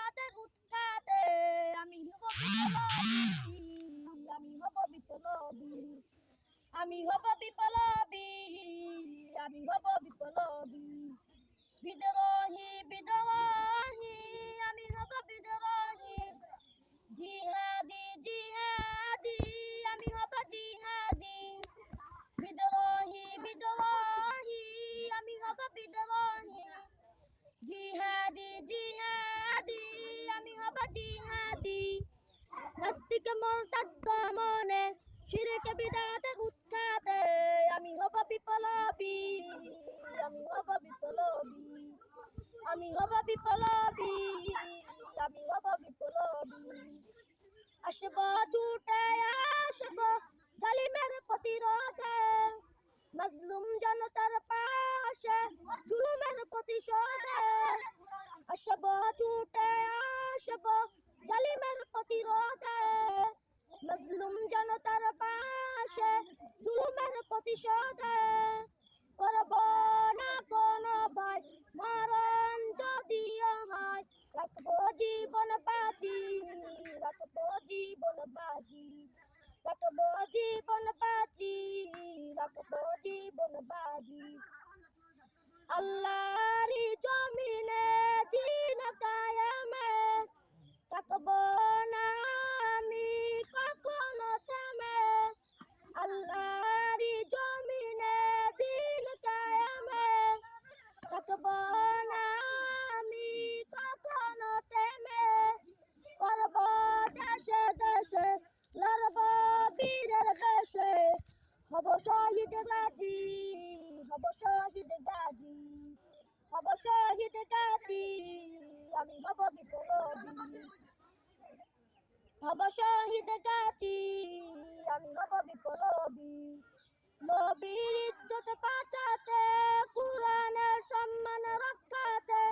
বিধাতার উৎখাতে আমি হব বিপ্লবী, আমি হব বিপ্লবী, আমি হব বিপ্লবী, আমি হব বিপ্লবী, বিদ্রোহী বিদ্রোহী, আমি হব বিদ্রোহী, জিহাদি জিহাদি, আমি হব জিহাদি, বিদ্রোহী বিদ্রোহী, আমি হব বিদ্রোহী, জিহাদি জিহাদি, আমি হব জিহাদি, নাস্তিক মুরতাদ দমনে শিরক বিদআতের উৎখাতে আমি হব বিপ্লবী, আমি হব বিপ্লবী, আমি হব বিপ্লবী, আমি হব বিপ্লবী, আসব ছুটে আসব জালিমের প্রতিরোধে, মজলুম জনতার পাশে জুলুমের প্রতিশোধে, আসব ছুটে আসব জালিমের প্রতিরোধে, মজলুম জনতার পাশে জুলুমের প্রতিশোধে, করব না কোনো ভয় মরণ যদিও হয়, রাখবো জীবন বাজি, রাখবো জীবন বাজি, রাখবো জীবন বাজি, রাখবো জীবন বাজি, আল্লাহরি জমিনে দিন কায়েমে থাকবো না আমি কখনো থেমে, আল্লাহরি জমিনে দিন কায়েমে থাকবো না আমি কখনো থেমে, করব দেশে দেশে লড়ব বীরের বেশে, হব শহীদ গাজী, হব শহীদ গাজী, হব শহীদ গাজী, আমি হব বিপ্লবী, হব শহীদ গাজী, আমি হব বিপ্লবী, নবীর ইজ্জত বাঁচাতে কুরআনের সম্মান রক্ষাতে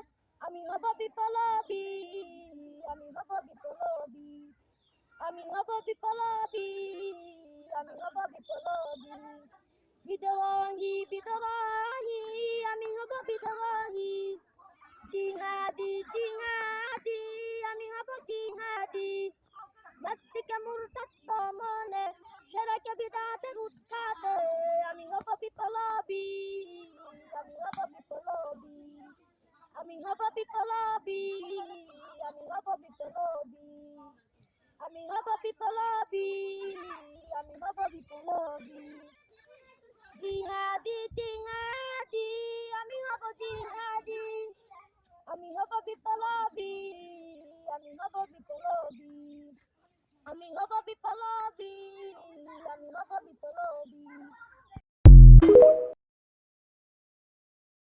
আমি হব বিপ্লবী, আমি হব বিপ্লবী, আমি হব বিপ্লবী, আমি হব বিপ্লবী, বিদ্রোহী বিদ্রোহী, আমি হব বিদ্রোহী, জিহাদি জিহাদি, আমি হব জিহাদি, নাস্তিক মুরতাদ দমনে শিরক বিদআতের উৎখাতে আমি হব বিপ্লবী, আমি হব বিপ্লবী, আমি হব বিপ্লবী, আমি হব বিপ্লবী, আমি হব বিপ্লবী, আমি হব বিপ্লবী, জিহাদি জিহাদি, আমি হব জিহাদি, আমি হব বিপ্লবী, আমি হব বিপ্লবী, আমি হব বিপ্লবী।